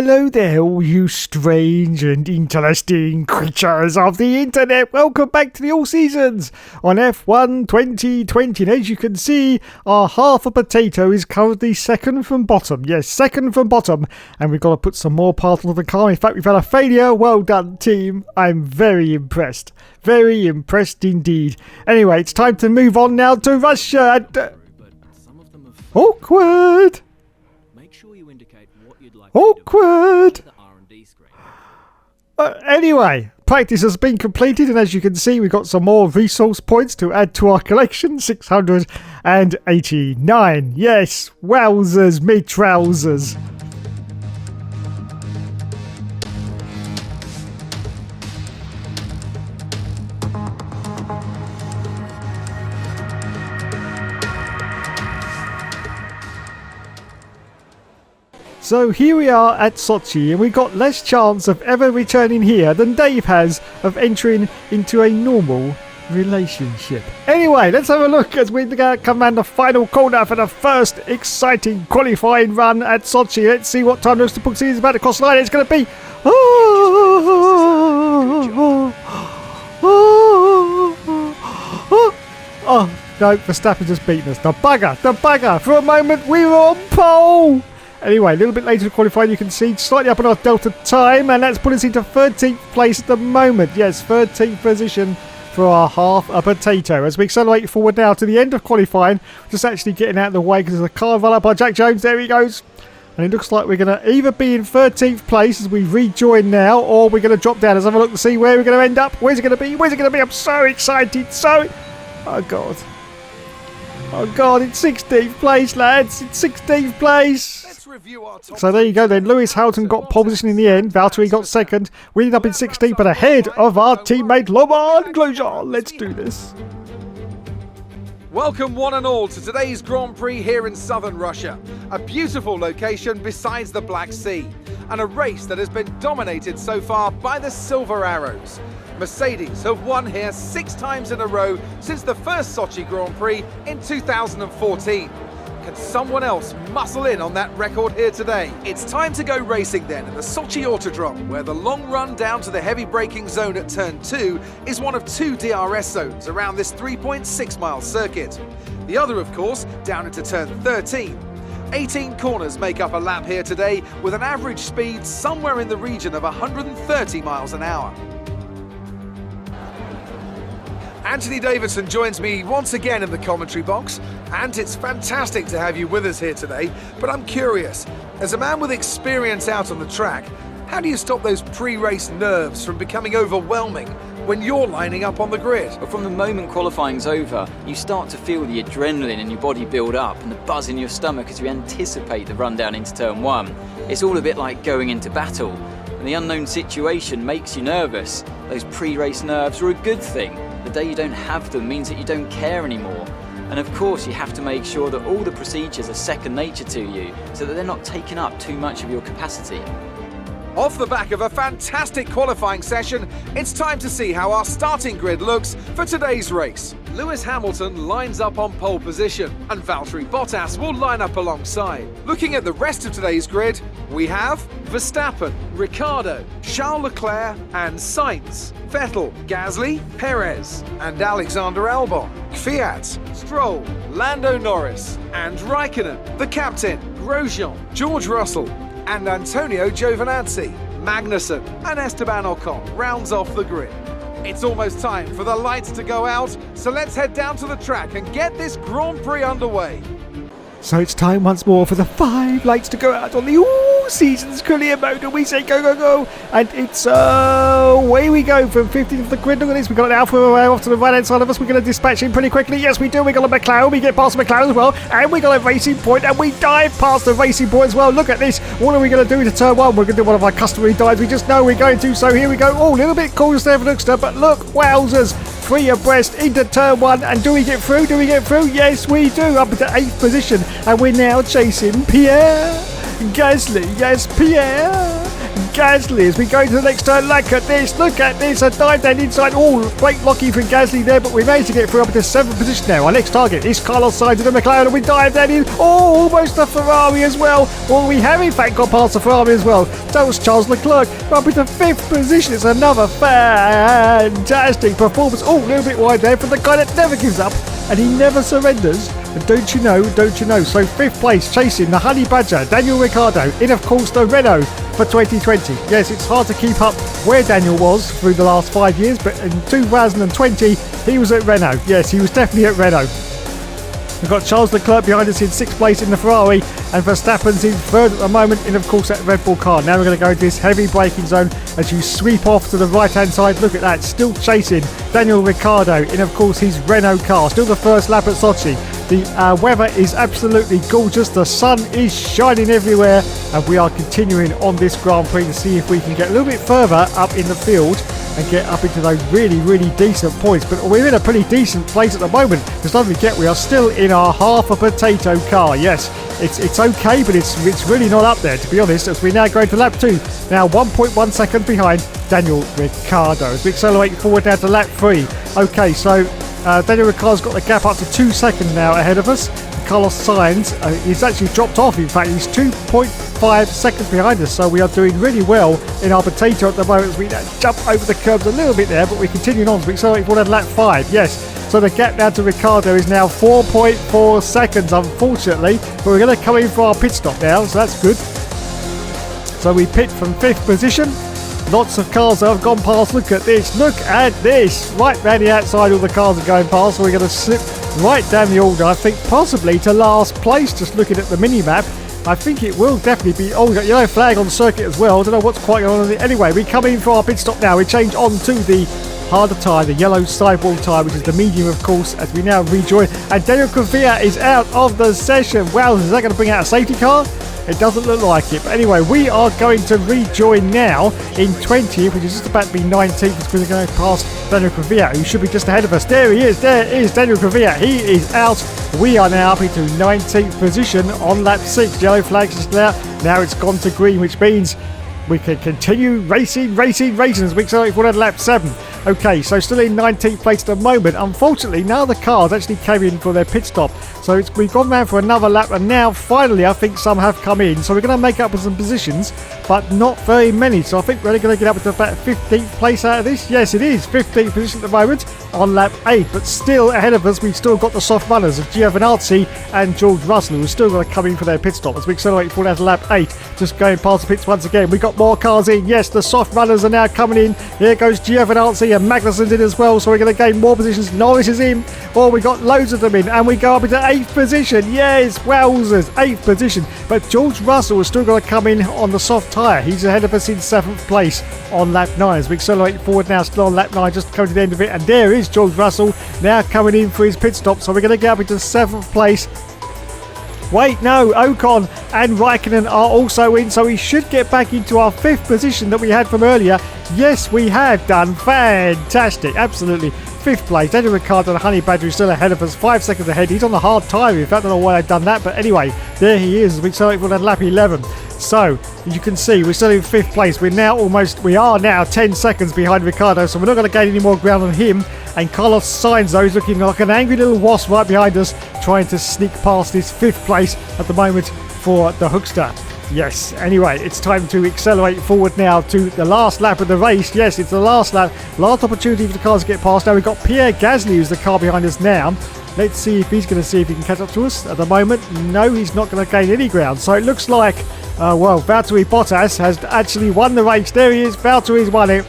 Hello there, all you strange and interesting creatures of the internet. Welcome back to the All Seasons on F1 2020. And as you can see, our half a potato is currently second from bottom. Yes, second from bottom. And we've got to put some more parts onto the car. In fact, we've had a failure. Well done, team. I'm very impressed. Very impressed indeed. Anyway, it's time to move on now to Russia. And, awkward. Awkward! Anyway, practice has been completed, and as you can see, we've got some more resource points to add to our collection. 689. Yes, wowzers, me trousers. So here we are at Sochi, and we've got less chance of ever returning here than Dave has of entering into a normal relationship. Anyway, let's have a look as we come around the final corner for the first exciting qualifying run at Sochi. Let's see what time Hookster Puxy is about to cross the line. It's going to be... Oh, no, Verstappen just beaten us. The bugger. For a moment, we were on pole. Anyway, a little bit later in qualifying, you can see slightly up on our delta time, and that's put us into 13th place at the moment. Yes, 13th position for our half a potato. As we accelerate forward now to the end of qualifying, just actually getting out of the way because there's a car run up by Jack Jones. There he goes. And it looks like we're going to either be in 13th place as we rejoin now, or we're going to drop down. Let's have a look to see where we're going to end up. Where's it going to be? I'm so excited. Oh, God. Oh, God, it's 16th place, lads. It's 16th place. So there you go then. Lewis Hamilton got pole position in the end. Valtteri got second. We ended up in 16th, but ahead of our teammate Romain Grosjean. Let's do this. Welcome one and all to today's Grand Prix here in southern Russia. A beautiful location besides the Black Sea. And a race that has been dominated so far by the Silver Arrows. Mercedes have won here 6 times in a row since the first Sochi Grand Prix in 2014. Can someone else muscle in on that record here today? It's time to go racing then in the Sochi Autodrome, where the long run down to the heavy braking zone at turn 2 is one of 2 DRS zones around this 3.6 mile circuit. The other, of course, down into turn 13. 18 corners make up a lap here today, with an average speed somewhere in the region of 130 miles an hour. Anthony Davidson joins me once again in the commentary box, and it's fantastic to have you with us here today. But I'm curious, as a man with experience out on the track, how do you stop those pre-race nerves from becoming overwhelming when you're lining up on the grid? But from the moment qualifying's over, you start to feel the adrenaline in your body build up and the buzz in your stomach as you anticipate the run down into turn 1. It's all a bit like going into battle, and the unknown situation makes you nervous. Those pre-race nerves are a good thing. The day you don't have them means that you don't care anymore. And of course you have to make sure that all the procedures are second nature to you so that they're not taking up too much of your capacity. Off the back of a fantastic qualifying session, it's time to see how our starting grid looks for today's race. Lewis Hamilton lines up on pole position, and Valtteri Bottas will line up alongside. Looking at the rest of today's grid, we have Verstappen, Ricciardo, Charles Leclerc and Sainz, Vettel, Gasly, Perez and Alexander Albon, Fiat, Stroll, Lando Norris and Raikkonen, the captain, Grosjean, George Russell and Antonio Giovinazzi, Magnussen and Esteban Ocon rounds off the grid. It's almost time for the lights to go out, so let's head down to the track and get this Grand Prix underway. So it's time once more for the 5 lights to go out on the All Seasons career mode, and we say go, go, go, and it's away we go from 15th of the grid. Look at this, we've got an Alfa Romeo off to the right hand side of us. We're going to dispatch him pretty quickly. Yes, we do. We got a McLaren, we get past the McLaren as well, and we got a Racing Point, and we dive past the Racing Point as well. Look at this. What are we going to do to turn 1? We're going to do one of our customary dives. We just know we're going to, so here we go. Oh, a little bit cautious there for Hookster, but look, wowzers. 3 abreast into turn 1, and do we get through? Yes, we do. Up into 8th position, and we're now chasing Pierre Gasly. Yes, Pierre Gasly as we go to the next turn. Look at this, a dive down inside. Oh, great locking from Gasly there, but we managed to get through up into 7th position now. Our next target is Carlos Sainz of the McLaren, and we dive down in. Oh, almost a Ferrari as well. Well, we have in fact got past the Ferrari as well. That was Charles Leclerc up into 5th position. It's another fantastic performance. Oh, a little bit wide there for the guy that never gives up and he never surrenders. And don't you know, so 5th place chasing the Honey Badger, Daniel Ricciardo, in of course the Renault for 2020. Yes, it's hard to keep up where Daniel was through the last 5 years, but in 2020 he was at Renault. Yes, he was definitely at Renault. We've got Charles Leclerc behind us in 6th place in the Ferrari, and Verstappen's in 3rd at the moment in, of course, that Red Bull car. Now we're going to go into this heavy braking zone as you sweep off to the right-hand side. Look at that, still chasing Daniel Ricciardo in, of course, his Renault car. Still the first lap at Sochi. The weather is absolutely gorgeous. The sun is shining everywhere, and we are continuing on this Grand Prix to see if we can get a little bit further up in the field and get up into those really, really decent points. But we're in a pretty decent place at the moment, because don't forget, we are still in our half a potato car. Yes, it's okay, but it's really not up there, to be honest, as we now go to lap 2. Now 1.1 seconds behind Daniel Ricciardo as we accelerate forward now to lap 3. Okay, so Daniel Ricciardo's got the gap up to 2 seconds now ahead of us. Carlos Sainz, he's actually dropped off. In fact, he's 2.5 seconds behind us, so we are doing really well in our potato at the moment as we jump over the curbs a little bit there, but we're continuing on. So we accelerate forward at lap 5. Yes, so the gap down to Ricciardo is now 4.4 seconds, unfortunately, but we're going to come in for our pit stop now, so that's good. So we pit from 5th position. Lots of cars that have gone past. Look at this. Right round the outside, all the cars are going past. So we're going to slip right down the order, I think, possibly to last place. Just looking at the mini-map, I think it will definitely be... Oh, we've got yellow flag on circuit as well. I don't know what's quite going on. Anyway, we come in for our pit stop now. We change on to the harder tyre, the yellow sidewall tyre, which is the medium, of course, as we now rejoin. And Daniel Kvyat is out of the session. Wow, is that going to bring out a safety car? It doesn't look like it. But anyway, we are going to rejoin now in 20th, which is just about to be 19th, because we're going to pass Daniel Kvyat, who should be just ahead of us. There he is. There is Daniel Kvyat. He is out. We are now up into 19th position on lap 6. Yellow flags is there. Now it's gone to green, which means we can continue racing as we accelerate forward at lap 7. Okay, so still in 19th place at the moment. Unfortunately, now the cars actually came in for their pit stop. So we've gone round for another lap, and now finally I think some have come in. So we're going to make up with some positions, but not very many. So I think we're only going to get up to about 15th place out of this. Yes, it is 15th position at the moment on lap 8. But still ahead of us, we've still got the soft runners of Giovinazzi and George Russell, who've still got to come in for their pit stop as we accelerate forward out to lap 8. Just going past the pits once again. We've got more cars in. Yes, the soft runners are now coming in. Here goes Giovinazzi, and Magnussen's in as well, so we're going to gain more positions. Norris is in. Oh, we got loads of them in, and we go up into 8th position. Yes, wowzers, 8th position. But George Russell has still got to come in on the soft tyre. He's ahead of us in 7th place on lap 9 as we accelerate forward now, still on lap 9, just coming to the end of it. And there is George Russell now coming in for his pit stop, so we're going to get up into 7th place. Wait, no, Ocon and Raikkonen are also in, so we should get back into our 5th position that we had from earlier. Yes, we have done. Fantastic. Absolutely. 5th place. Daniel Ricciardo, the Honey Badger, is still ahead of us. 5 seconds ahead. He's on the hard tyre. In fact, I don't know why they've done that, but anyway, there he is. We accelerate for lap 11. So, as you can see, we're still in 5th place. We are now 10 seconds behind Ricciardo, so we're not going to gain any more ground on him. And Carlos Sainz, though, is looking like an angry little wasp right behind us, trying to sneak past this 5th place at the moment for the Hookster. Yes, anyway, it's time to accelerate forward now to the last lap of the race. Yes, it's the last lap. Last opportunity for the cars to get past. Now we've got Pierre Gasly, who's the car behind us now. Let's see if he's going to see if he can catch up to us. At the moment, no, he's not going to gain any ground. So it looks like, Valtteri Bottas has actually won the race. There he is. Valtteri's won it.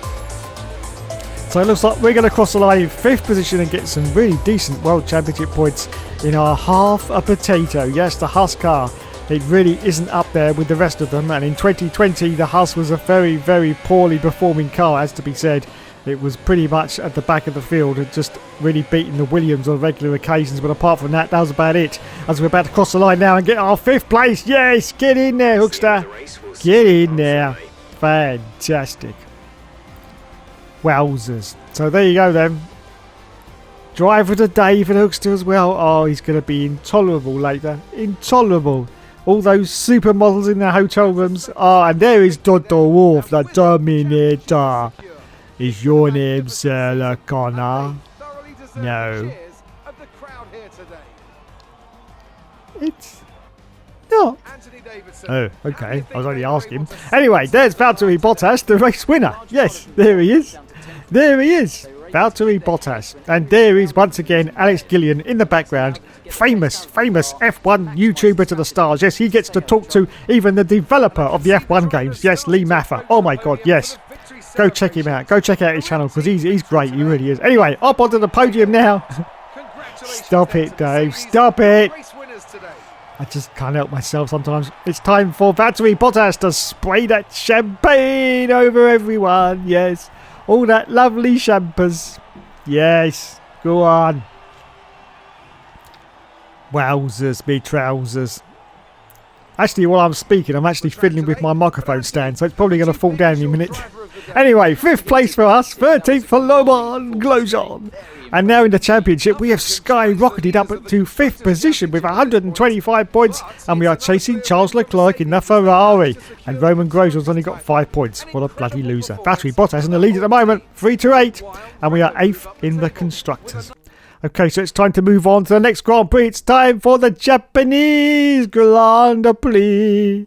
So it looks like we're going to cross the line in 5th position and get some really decent World Championship points in our half a potato. Yes, the Haas car. It really isn't up there with the rest of them. And in 2020, the Haas was a very, very poorly performing car, as to be said. It was pretty much at the back of the field and just really beating the Williams on regular occasions. But apart from that, that was about it. As we're about to cross the line now and get our 5th place. Yes, get in there, Hookster. Get in there. Fantastic. Wowzers. So there you go then. Driver of the day for the Hookster as well. Oh, he's going to be intolerable later. Intolerable. All those supermodels in their hotel rooms. And there is Dodo Wolf, the Terminator. Is your name Sarah Connor? No. It's not. Oh, okay. I was only asking. Anyway, there's Valtteri Bottas, the race winner. Yes, there he is. There he is. Valtteri Bottas. And there is once again Alex Gillian in the background. Famous F1 YouTuber to the stars. Yes, he gets to talk to even the developer of the F1 games. Yes, Lee Maffer. Oh my god, yes. Go check him out. Go check out his channel because he's great. He really is. Anyway, up onto the podium now. Stop it, Dave. Stop it. I just can't help myself sometimes. It's time for Valtteri Bottas to spray that champagne over everyone. Yes. All that lovely champers. Yes. Go on. Wowzers, me trousers. Actually, while I'm speaking, I'm actually fiddling with my microphone stand, so it's probably going to fall down in a minute. Anyway, 5th place for us, 13th for Loman Grosjean. And now in the championship, we have skyrocketed up to 5th position with 125 points, and we are chasing Charles Leclerc in the Ferrari. And Roman Grosjean's only got 5 points. What a bloody loser. Valtteri Bottas in the lead at the moment, 3-8, and we are 8th in the constructors. Okay, so it's time to move on to the next Grand Prix. It's time for the Japanese Grand Prix.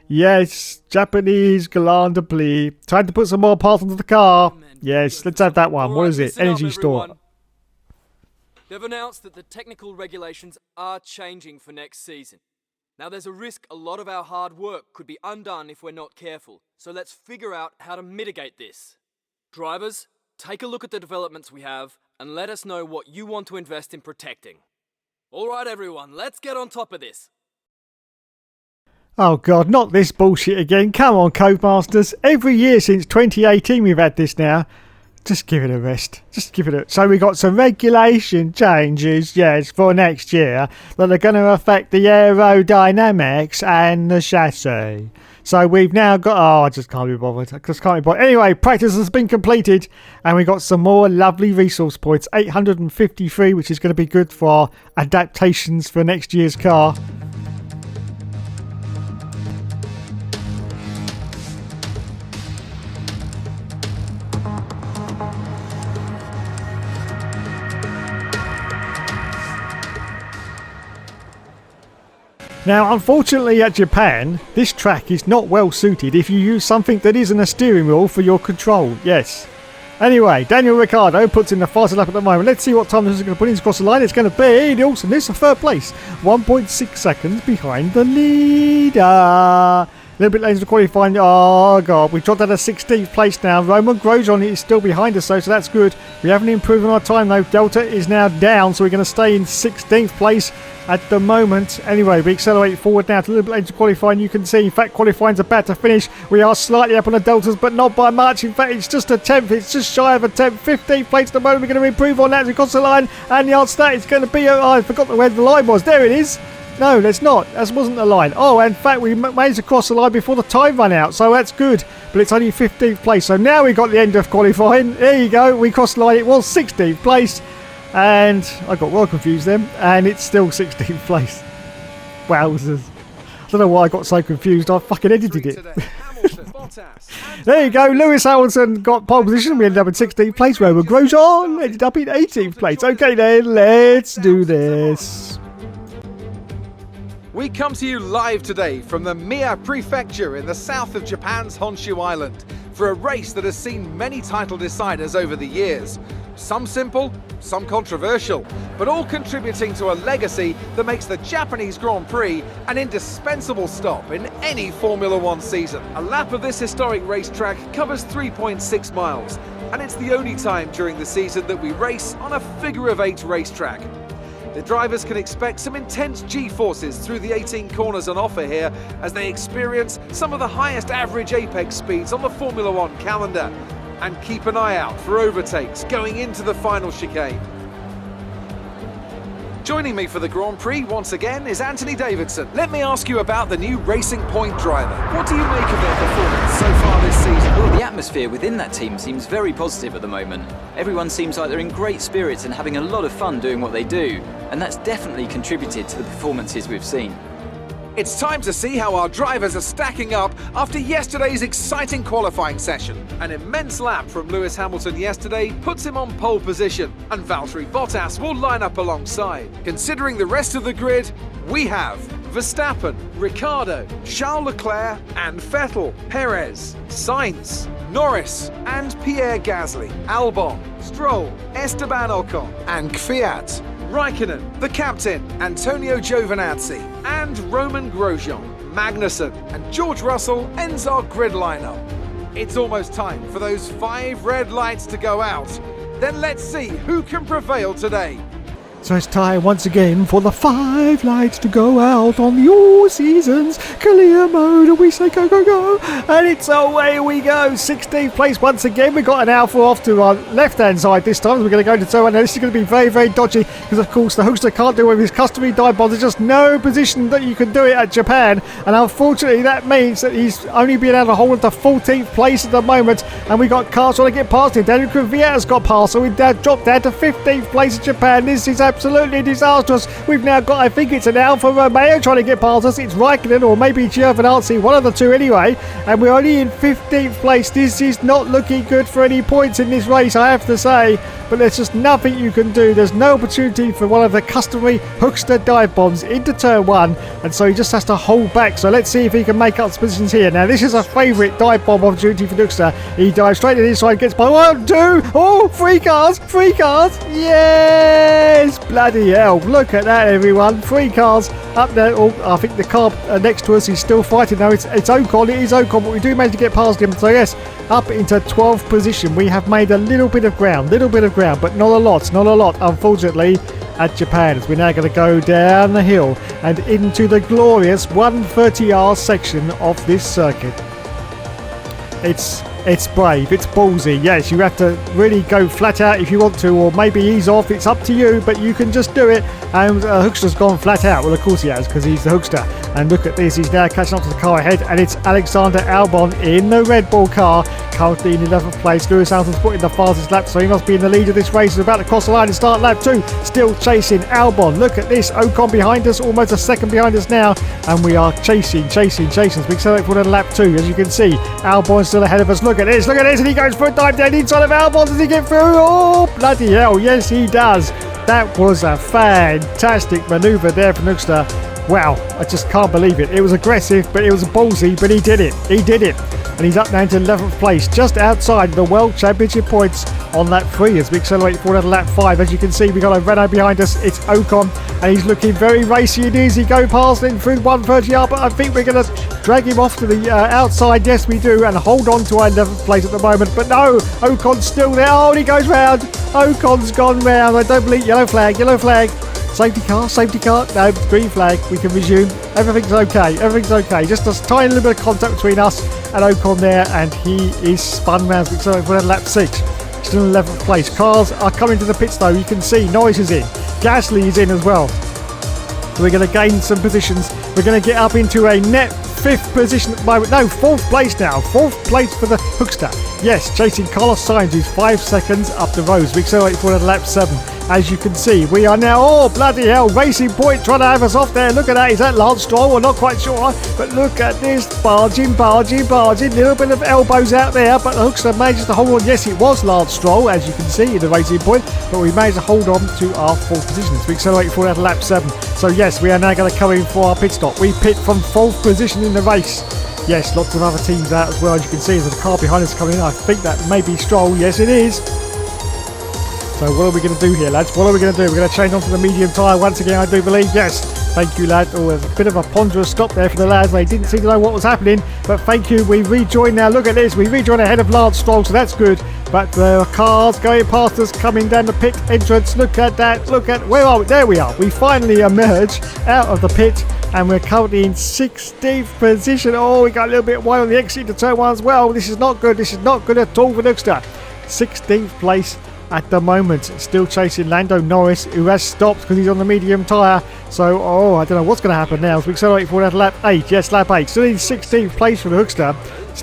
Yes, Japanese Grand Prix. Time to put some more parts into the car. Yes, let's have that one. What is it? Energy store. They've announced that the technical regulations are changing for next season. Now there's a risk a lot of our hard work could be undone if we're not careful. So let's figure out how to mitigate this. Drivers, take a look at the developments we have and let us know what you want to invest in protecting. All right, everyone, let's get on top of this. Oh God, not this bullshit again. Come on, Codemasters. Every year since 2018 we've had this now. Just give it a rest. Just give it a... So we got some regulation changes, yes, for next year that are going to affect the aerodynamics and the chassis. So we've now got... Oh, I just can't be bothered. Anyway, practice has been completed and we got some more lovely resource points. 853, which is going to be good for our adaptations for next year's car. Now, unfortunately at Japan, this track is not well suited if you use something that isn't a steering wheel for your control. Yes. Anyway, Daniel Ricciardo puts in the fastest lap at the moment. Let's see what time this is going to put in across the line. It's going to be the awesomeness of third place. 1.6 seconds behind the leader. A little bit later to qualifying. Oh God, we dropped out of 16th place now. Roman Grosjean is still behind us though, so that's good. We haven't improved on our time though. Delta is now down, so we're going to stay in 16th place at the moment. Anyway, we accelerate forward now to a little bit later to qualifying. You can see, in fact, qualifying's about to finish. We are slightly up on the Deltas, but not by much. In fact, it's just a 10th. It's just shy of a 10th. 15th place at the moment. We're going to improve on that as we cross the line. And the answer to that is going to be... Oh, I forgot where the line was. There it is. No, that's not. That wasn't the line. Oh, in fact, we managed to cross the line before the time ran out, so that's good. But it's only 15th place. So now we got the end of qualifying. There you go. We crossed the line. It was 16th place. And I got well confused then. And it's still 16th place. Wowzers. I don't know why I got so confused. I fucking edited it. There you go. Lewis Hamilton got pole position. We ended up in 16th place. Roman Grosjean ended up in 18th place. Okay then, let's do this. We come to you live today from the Mie Prefecture in the south of Japan's Honshu Island for a race that has seen many title deciders over the years. Some simple, some controversial, but all contributing to a legacy that makes the Japanese Grand Prix an indispensable stop in any Formula One season. A lap of this historic racetrack covers 3.6 miles, and it's the only time during the season that we race on a figure-of-8 racetrack. The drivers can expect some intense G-forces through the 18 corners on offer here as they experience some of the highest average apex speeds on the Formula One calendar. And keep an eye out for overtakes going into the final chicane. Joining me for the Grand Prix once again is Anthony Davidson. Let me ask you about the new Racing Point driver. What do you make of their performance so far this season? Well, the atmosphere within that team seems very positive at the moment. Everyone seems like they're in great spirits and having a lot of fun doing what they do, and that's definitely contributed to the performances we've seen. It's time to see how our drivers are stacking up after yesterday's exciting qualifying session. An immense lap from Lewis Hamilton yesterday puts him on pole position, and Valtteri Bottas will line up alongside. Considering the rest of the grid, we have Verstappen, Ricciardo, Charles Leclerc and Vettel, Perez, Sainz, Norris and Pierre Gasly, Albon, Stroll, Esteban Ocon and Kvyat, Raikkonen, the captain, Antonio Giovinazzi and Roman Grosjean, Magnussen and George Russell ends our grid lineup. It's almost time for those 5 red lights to go out. Then let's see who can prevail today. So it's time once again for the 5 lights to go out on the all seasons clear mode, and we say go, go, go, and it's away we go. 16th place once again. We got an Alpha off to our left hand side this time. We're going to go into turn 1. Now this is going to be very, very dodgy because of course the Hookster can't do it with his customary dive bombs. There's just no position that you can do it at Japan, and unfortunately that means that he's only been able to hold on to 14th place at the moment, and we got cars trying to get past him. Daniel Kvyat has got past, so we've now dropped down to 15th place in Japan. This is absolutely disastrous. We've now got, I think it's an Alfa Romeo trying to get past us. It's Raikkonen or maybe Giovinazzi, one of the two anyway, and we're only in 15th place. This is not looking good for any points in this race, I have to say, but there's just nothing you can do. There's no opportunity for one of the customary Hookster dive bombs into turn 1, and so he just has to hold back. So let's see if he can make up positions here. Now this is a favourite dive bomb opportunity for Hookster. He dives straight to the inside, gets by 1, 2, oh, 3 cars, yes, bloody hell, look at that everyone, 3 cars up there. Oh, I think the car next to us is still fighting now. It's Ocon, it is Ocon, but we do manage to get past him. So yes, up into 12th position. We have made a little bit of ground, but not a lot, unfortunately, at Japan, as we're now going to go down the hill and into the glorious 130R section of this circuit. It's brave, it's ballsy. Yes, you have to really go flat out if you want to, or maybe ease off. It's up to you, but you can just do it. And Hookster's gone flat out. Well, of course he has, because he's the Hookster. And look at this, he's now catching up to the car ahead, and it's Alexander Albon in the Red Bull car, currently in 11th place. Lewis Hamilton's put in the fastest lap, so he must be in the lead of this race. He's about to cross the line and start lap 2. Still chasing Albon. Look at this, Ocon behind us, almost a second behind us now, and we are chasing. As we accelerate for lap 2, as you can see, Albon's still ahead of us. Look at this, and he goes for a dive down inside of Albon. Does he get through? Oh, bloody hell, yes he does. That was a fantastic manoeuvre there from Hookster. Wow, I just can't believe it. It was aggressive, but it was ballsy, but he did it. And he's up now to 11th place, just outside the World Championship points on lap 3 as we accelerate forward to lap 5. As you can see, we've got a Renault behind us. It's Ocon, and he's looking very racy. It is. He go past him through 130R, but I think we're going to drag him off to the outside. Yes, we do, and hold on to our 11th place at the moment. But no, Ocon's still there. Oh, and he goes round. Ocon's gone round. I don't believe. Yellow flag. Safety car. No, green flag. We can resume. Everything's okay. Just a tiny little bit of contact between us and Ocon there, and he is spun round. So we're at lap 6. Still in 11th place. Cars are coming to the pits though. You can see Norris is in. Gasly is in as well. So we're going to gain some positions. We're going to get up into a net 5th position at the moment. No, 4th place now. 4th place for the Hookster. Yes, chasing Carlos Sainz, who's 5 seconds up the road. We accelerate forward at lap 7. As you can see, we are now, oh bloody hell, Racing Point trying to have us off there. Look at that. Is that Lance Stroll? We're not quite sure, but look at this, barging. Little bit of elbows out there, but the Hookster manages to hold on. Yes, it was Lance Stroll, as you can see in the Racing Point, but we managed to hold on to our 4th position. So we accelerate forward at lap 7. So yes, we are now going to come in for our pit stop. We pit from 4th position in the race. Yes, lots of other teams out as well, as you can see. There's a car behind us coming in. I think that may be Stroll. Yes, it is. So what are we going to do here, lads? We're going to change on to the medium tyre once again, I do believe. Yes, thank you, lad. Oh, there's a bit of a ponderous stop there for the lads. They didn't seem to know what was happening, but thank you. We rejoined now. Look at this. We rejoined ahead of Lance Stroll, so that's good. But there are cars going past us, coming down the pit entrance. Look at that. Where are we? There we are. We finally emerge out of the pit, and we're currently in 16th position. Oh, we got a little bit wide on the exit to turn 1 as well. This is not good. This is not good at all for Hookster. 16th place at the moment, still chasing Lando Norris, who has stopped because he's on the medium tyre. So, I don't know what's going to happen now. So we accelerate forward at lap 8. Yes, lap 8. Still in 16th place for the Hookster.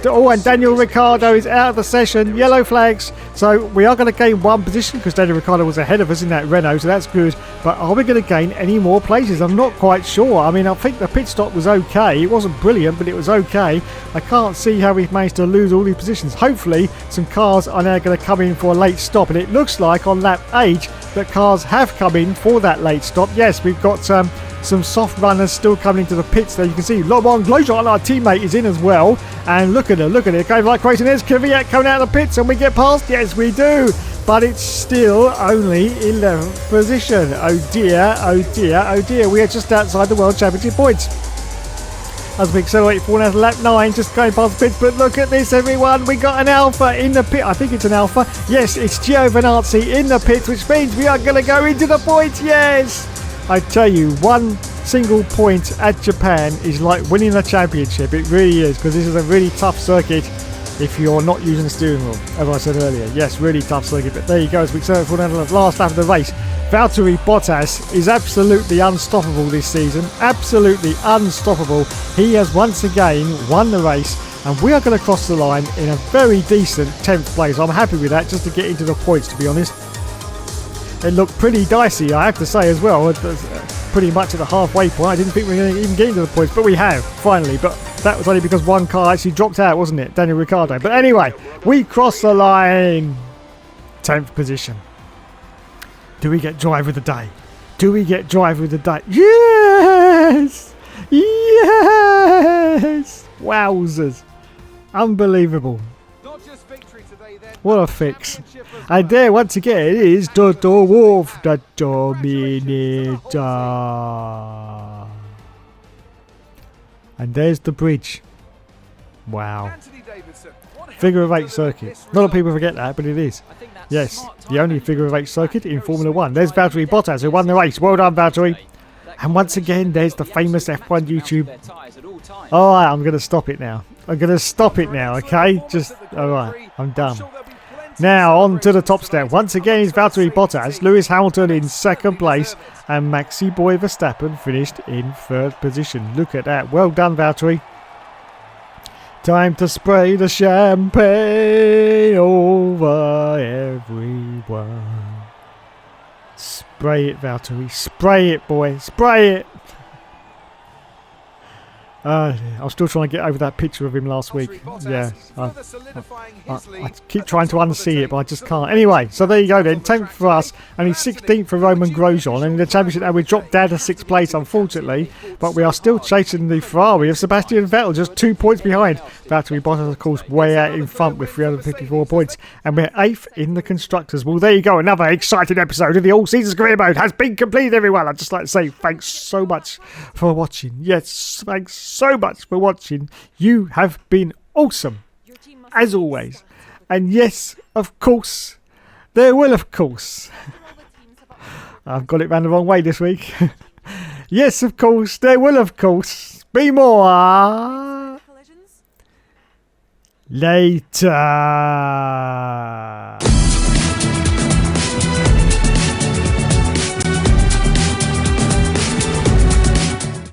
Oh, and Daniel Ricciardo is out of the session. Yellow flags. So we are going to gain one position because Daniel Ricciardo was ahead of us in that Renault, so that's good. But are we going to gain any more places? I'm not quite sure. I mean, I think the pit stop was okay. It wasn't brilliant, but it was okay. I can't see how we've managed to lose all these positions. Hopefully, some cars are now going to come in for a late stop, and it looks like on lap 8 that cars have come in for that late stop. Yes, we've got some soft runners still coming into the pits there. You can see Laurent Grosjean, our teammate, is in as well. And look at her, going like crazy. There's Kvyat coming out of the pits, and we get past. Yes, we do. But it's still only 11th position. Oh dear, oh dear, oh dear. We are just outside the World Championship points. As we accelerate forward out of lap 9, just going past the pits. But look at this, everyone. We got an Alpha in the pit. I think it's an Alpha. Yes, it's Giovinazzi in the pits, which means we are going to go into the points. Yes. I tell you, one single point at Japan is like winning a championship. It really is, because this is a really tough circuit if you're not using the steering wheel, as I said earlier. Yes, really tough circuit. But there you go, as we accelerate forward out of the last lap of the race. Valtteri Bottas is absolutely unstoppable this season. Absolutely unstoppable. He has once again won the race, and we are going to cross the line in a very decent 10th place. I'm happy with that, just to get into the points, to be honest. It looked pretty dicey, I have to say, as well. Pretty much at the halfway point. I didn't think we were going to even get into the points, but we have, finally. But that was only because one car actually dropped out, wasn't it? Daniel Ricciardo. But anyway, we cross the line. 10th position. Do we get driver of the day? Do we get driver of the day? Yes! Yes! Wowzers. Unbelievable. What a fix. And there, once again, is Toto Wolff, the Dominator. And there's the bridge. Wow. Figure of 8 circuit. A lot of people forget that, but it is. Yes, the only figure of 8 circuit in Formula 1. There's Valtteri Bottas, who won the race. Well done, Valtteri. And once again, there's the famous F1 YouTube. Alright, I'm going to stop it now. I'm going to stop it now, okay? Just, alright, I'm done. Now, on to the top step. Once again, it's Valtteri Bottas, Lewis Hamilton in 2nd place, and Maxi Boy Verstappen finished in 3rd position. Look at that. Well done, Valtteri. Time to spray the champagne over everyone. Spray it, Valtteri. Spray it, boy. Spray it. I'm still trying to get over that picture of him last week. Yeah, I keep trying to unsee it, but I just can't. Anyway, so there you go then. 10th for us, only 16th for Roman Grosjean. And in the championship now, we dropped down to 6th place, unfortunately. But we are still chasing the Ferrari of Sebastian Vettel, just 2 points behind. Valtteri Bottas, of course, way out in front with 354 points. And we're 8th in the Constructors. Well, there you go. Another exciting episode of the All Seasons Career Mode has been completed, everyone. I'd just like to say thanks so much for watching. Yes, thanks so much for watching. You have been awesome, as always. And yes, of course, there will, of course. I've got it round the wrong way this week. Yes, of course, there will, of course, be more later.